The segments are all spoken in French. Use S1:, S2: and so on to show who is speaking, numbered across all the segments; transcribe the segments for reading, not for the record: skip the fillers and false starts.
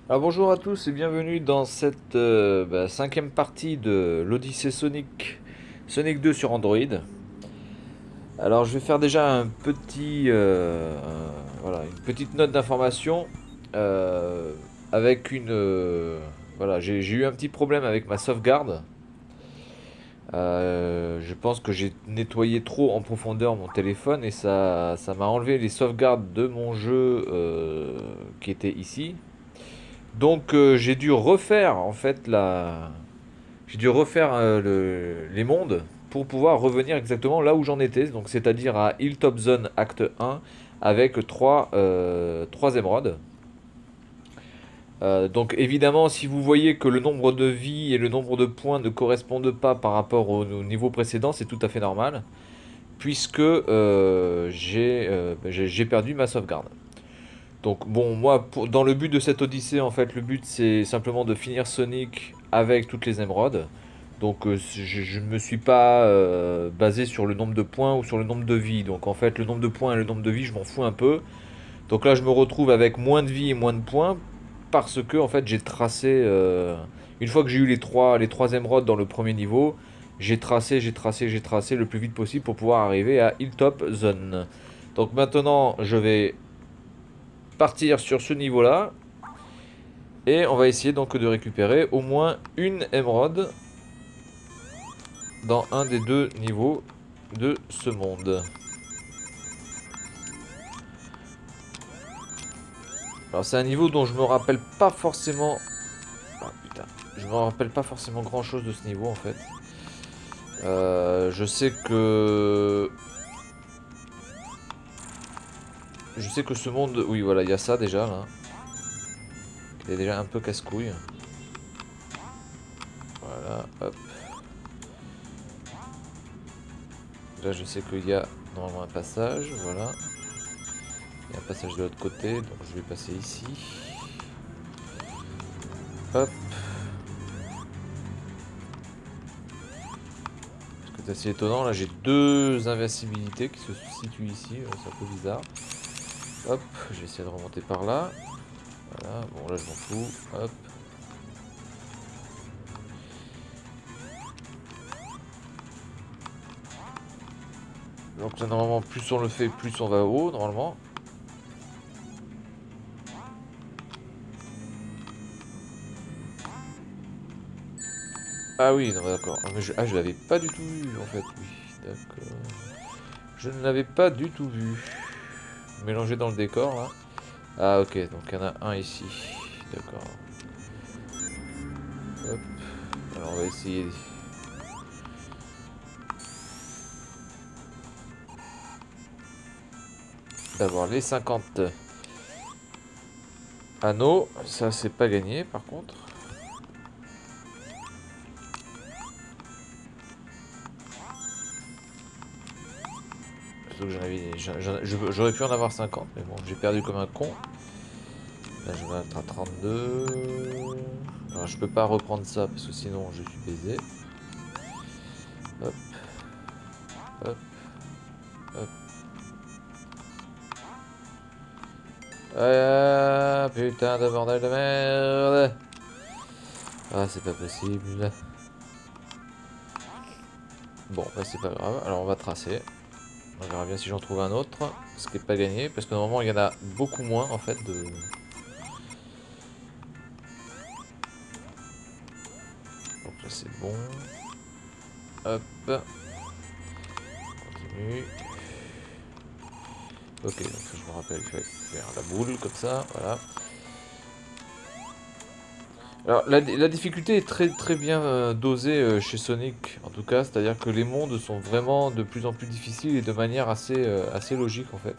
S1: Alors bonjour à tous et bienvenue dans cette cinquième partie de l'Odyssée Sonic, Sonic 2 sur Android. Alors je vais faire déjà voilà, une petite note d'information euh, avec voilà, j'ai eu un petit problème avec ma sauvegarde. Je pense que j'ai nettoyé trop en profondeur mon téléphone et ça m'a enlevé les sauvegardes de mon jeu qui était ici. Donc j'ai dû refaire en fait j'ai dû refaire les mondes pour pouvoir revenir exactement là où j'en étais, donc c'est-à-dire à Hilltop Zone Acte 1 avec trois émeraudes. Donc évidemment, si vous voyez que le nombre de vies et le nombre de points ne correspondent pas par rapport au niveau précédent, c'est tout à fait normal, puisque j'ai perdu ma sauvegarde. Donc bon, moi, dans le but de cette Odyssée, en fait, le but c'est simplement de finir Sonic avec toutes les émeraudes. Donc je ne me suis pas basé sur le nombre de points ou sur le nombre de vies. Donc en fait, le nombre de points et le nombre de vies, je m'en fous un peu. Donc là, je me retrouve avec moins de vies et moins de points parce que en fait, j'ai tracé une fois que j'ai eu les trois émeraudes dans le premier niveau, j'ai tracé le plus vite possible pour pouvoir arriver à Hilltop Zone. Donc maintenant, je vais partir sur ce niveau-là et on va essayer donc de récupérer au moins une émeraude dans un des deux niveaux de ce monde. Alors c'est un niveau dont je me rappelle pas forcément... Oh putain. Je me rappelle pas forcément grand chose de ce niveau en fait. Je sais que... Je sais que ce monde... Oui voilà, il y a ça déjà là. Il est déjà un peu casse-couille. Voilà, hop. Là je sais qu'il y a normalement un passage, voilà. Il y a un passage de l'autre côté, donc je vais passer ici. Hop. C'est assez étonnant, là j'ai deux invincibilités qui se situent ici, c'est un peu bizarre. Hop, je vais essayer de remonter par là. Voilà, bon là je m'en fous. Hop. Donc là normalement plus on le fait, plus on va haut normalement. Ah oui, non, d'accord. Ah, mais je l'avais pas du tout vu en fait, oui. D'accord. Je ne l'avais pas du tout vu. Mélangé dans le décor là. Ah ok, donc il y en a un ici. D'accord. Hop. Alors on va essayer d'avoir les 50 anneaux. Ça c'est pas gagné par contre. Surtout que j'aurais pu en avoir 50, mais bon, j'ai perdu comme un con. Là je vais être à 32. Alors je peux pas reprendre ça parce que sinon je suis baisé. Hop, hop, hop. Ah putain de bordel de merde. Ah c'est pas possible. Bon bah c'est pas grave, alors on va tracer. On verra bien si j'en trouve un autre. Ce qui est pas gagné, parce que normalement il y en a beaucoup moins en fait de... Donc là c'est bon. Hop. Continue. Ok, donc ça, je me rappelle, il fallait faire la boule comme ça, voilà. Alors la difficulté est très bien dosée chez Sonic, en tout cas, c'est-à-dire que les mondes sont vraiment de plus en plus difficiles et de manière assez logique en fait.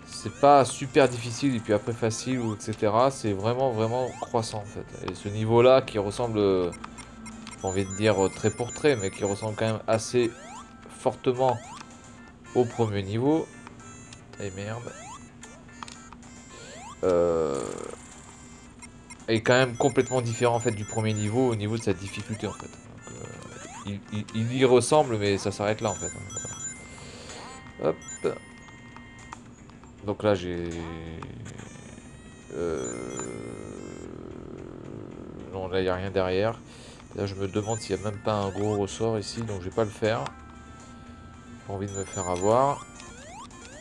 S1: C'est pas super difficile et puis après facile ou etc. C'est vraiment croissant en fait. Et ce niveau-là qui ressemble, j'ai envie de dire trait pour trait, mais qui ressemble quand même assez fortement au premier niveau. Et merde. Euh, est quand même complètement différent en fait du premier niveau au niveau de sa difficulté en fait. Donc, il y ressemble mais ça s'arrête là en fait. Hop. Donc là j'ai... Non, là, il n'y a rien derrière. Là, je me demande s'il n'y a même pas un gros ressort ici, donc je vais pas le faire. Pas envie de me faire avoir.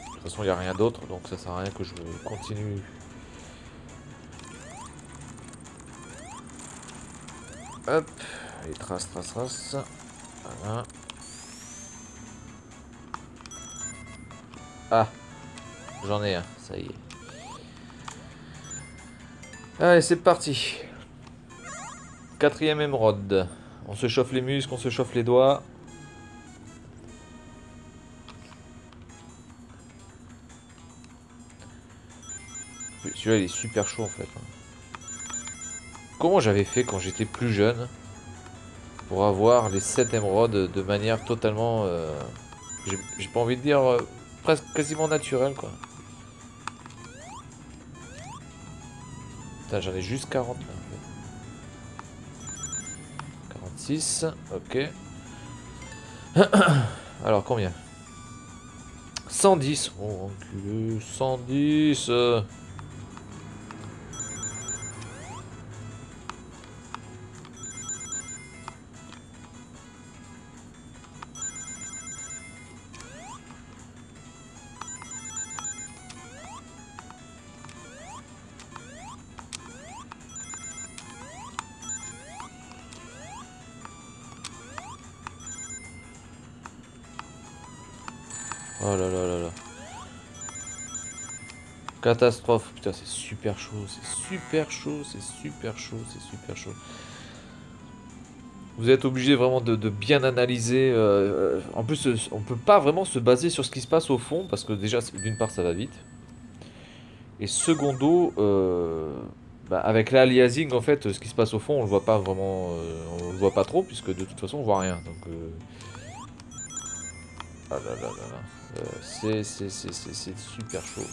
S1: De toute façon, il n'y a rien d'autre, donc ça sert à rien que je continue. Hop, allez, trace. Voilà. Ah, j'en ai un, ça y est. Allez, c'est parti. 4e émeraude. On se chauffe les muscles, on se chauffe les doigts. Celui-là, il est super chaud en fait. Comment j'avais fait quand j'étais plus jeune pour avoir les 7 émeraudes de manière totalement... j'ai pas envie de dire presque quasiment naturelle quoi. Putain, j'en ai juste 40 là. 46, ok. Alors combien? 110. Oh enculé, 110. Oh là là là là. Catastrophe. Putain, c'est super chaud, c'est super chaud, c'est super chaud, c'est super chaud. Vous êtes obligé vraiment de bien analyser. En plus, on peut pas vraiment se baser sur ce qui se passe au fond, parce que déjà, d'une part, ça va vite. Et secondo, bah, avec l'aliasing, en fait, ce qui se passe au fond, on le voit pas vraiment, on le voit pas trop, puisque de toute façon, on voit rien. Donc, ah là là là là. C'est super chaud.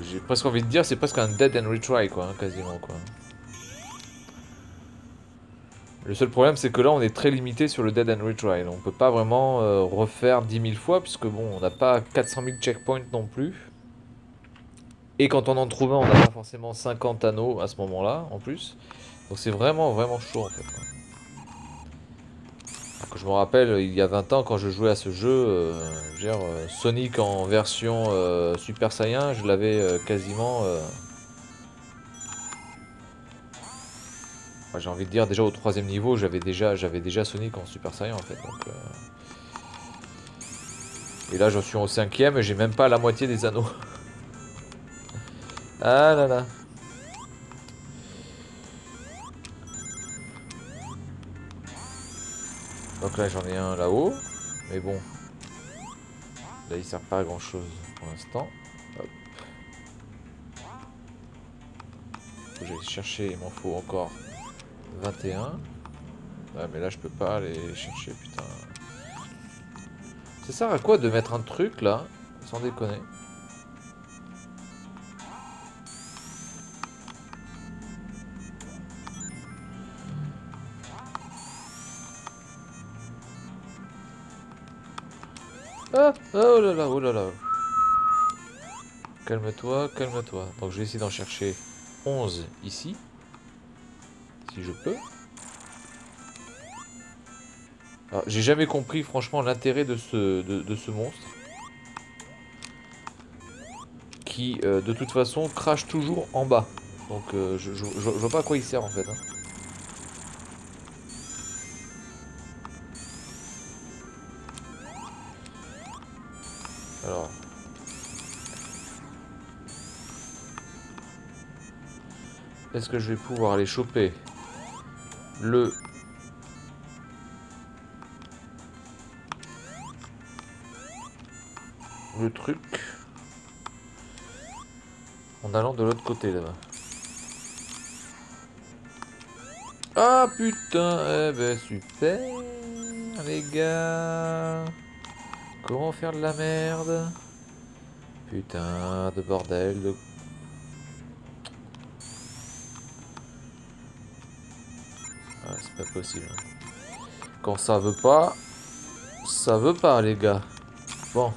S1: J'ai presque envie de dire, c'est presque un dead and retry, quoi, hein, quasiment, quoi. Le seul problème, c'est que là, on est très limité sur le dead and retry. Donc, on peut pas vraiment refaire 10 000 fois, puisque bon, on n'a pas 400 000 checkpoints non plus. Et quand on en trouve un, on n'a pas forcément 50 anneaux à ce moment-là, en plus. Donc, c'est vraiment, vraiment chaud, en fait. Alors que je me rappelle, il y a 20 ans, quand je jouais à ce jeu, je veux dire, Sonic en version Super Saiyan, je l'avais quasiment... j'ai envie de dire, déjà au 3e niveau, j'avais déjà Sonic en Super Saiyan, en fait. Donc, et là, j'en suis au 5e et j'ai même pas la moitié des anneaux. Ah là là. Donc là, j'en ai un là-haut. Mais bon. Là, il sert pas à grand-chose pour l'instant. Hop. Faut que j'aille chercher, il m'en faut encore 21. Ouais, mais là, je peux pas aller chercher, putain. Ça sert à quoi de mettre un truc, là, sans déconner? Ah, oh là là, oh là là. Calme-toi, calme-toi. Donc je vais essayer d'en chercher 11 ici. Si je peux. Alors, j'ai jamais compris franchement l'intérêt de ce monstre. Qui de toute façon crache toujours en bas. Donc je vois pas à quoi il sert en fait. Hein. Alors. Est-ce que je vais pouvoir aller choper le truc en allant de l'autre côté là-bas? Ah putain, eh ben super les gars. Comment faire de la merde? Putain de bordel de... Ah, c'est pas possible. Quand ça veut pas les gars. Bon.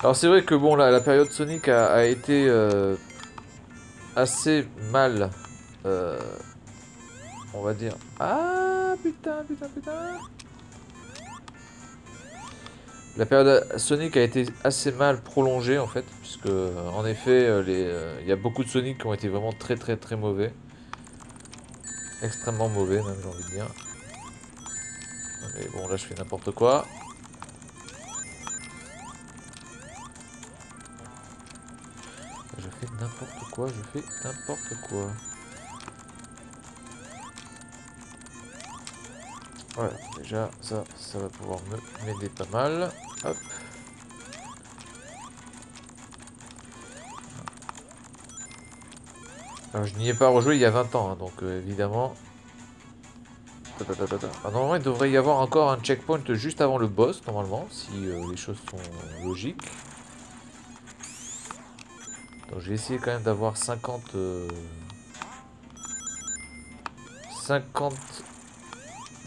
S1: Alors c'est vrai que bon, la période Sonic a été assez mal, euh, on va dire. Ah putain, putain, putain. La période Sonic a été assez mal prolongée en fait, puisque en effet, il y a beaucoup de Sonic qui ont été vraiment très très très mauvais. Extrêmement mauvais même, j'ai envie de dire. Mais bon, là je fais n'importe quoi. Je fais n'importe quoi, je fais n'importe quoi. Voilà, déjà ça va pouvoir m'aider pas mal. Hop. Alors je n'y ai pas rejoué il y a 20 ans, hein, donc évidemment... Ah, normalement il devrait y avoir encore un checkpoint juste avant le boss, normalement, si les choses sont logiques. Donc je vais essayer quand même d'avoir 50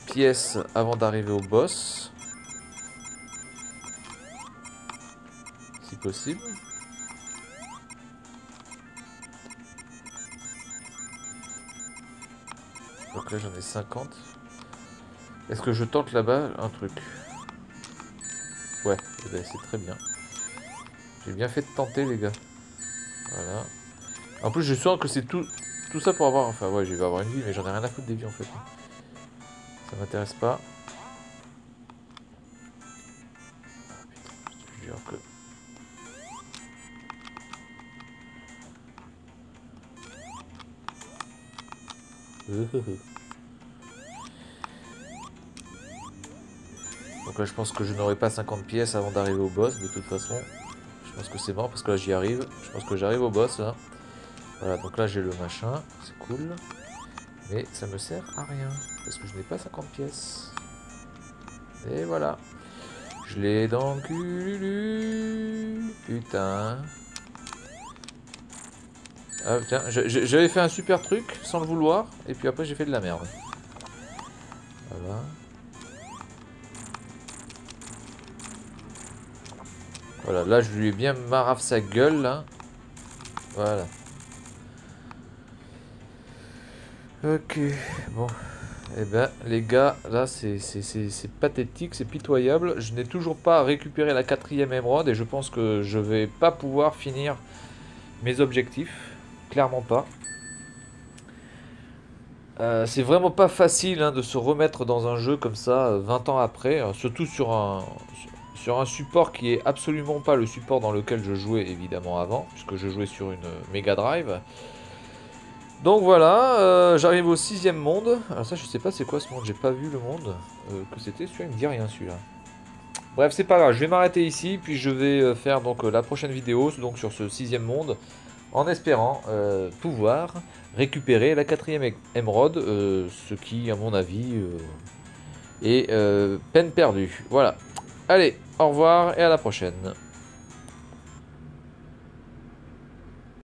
S1: pièces avant d'arriver au boss. Si possible. Donc là j'en ai 50. Est-ce que je tente là-bas un truc? Ouais, eh ben, c'est très bien. J'ai bien fait de tenter les gars. Voilà. En plus je sens que c'est tout ça pour avoir... Enfin ouais, je vais avoir une vie, mais j'en ai rien à foutre des vies en fait. Ça m'intéresse pas. Je te jure que... Donc là je pense que je n'aurai pas 50 pièces avant d'arriver au boss de toute façon. Je pense que c'est mort parce que là j'y arrive. Je pense que j'arrive au boss là. Voilà, donc là j'ai le machin, c'est cool. Mais ça me sert à rien parce que je n'ai pas 50 pièces. Et voilà. Je l'ai dans le cul. Putain. Ah putain, j'avais fait un super truc sans le vouloir. Et puis après j'ai fait de la merde. Voilà. Voilà, là je lui ai bien marave sa gueule là. Voilà. Ok, bon. Eh ben, les gars, là, c'est pathétique, c'est pitoyable. Je n'ai toujours pas récupéré la 4e émeraude et je pense que je vais pas pouvoir finir mes objectifs. Clairement pas. C'est vraiment pas facile hein, de se remettre dans un jeu comme ça 20 ans après, surtout sur un support qui est absolument pas le support dans lequel je jouais évidemment avant, puisque je jouais sur une Mega Drive. Donc voilà, j'arrive au 6e monde. Alors ça je sais pas c'est quoi ce monde, j'ai pas vu le monde que c'était, celui-là il me dit rien celui-là. Bref c'est pas grave, je vais m'arrêter ici, puis je vais faire donc la prochaine vidéo donc sur ce 6e monde, en espérant pouvoir récupérer la 4e émeraude, ce qui à mon avis est peine perdue. Voilà, allez, au revoir et à la prochaine.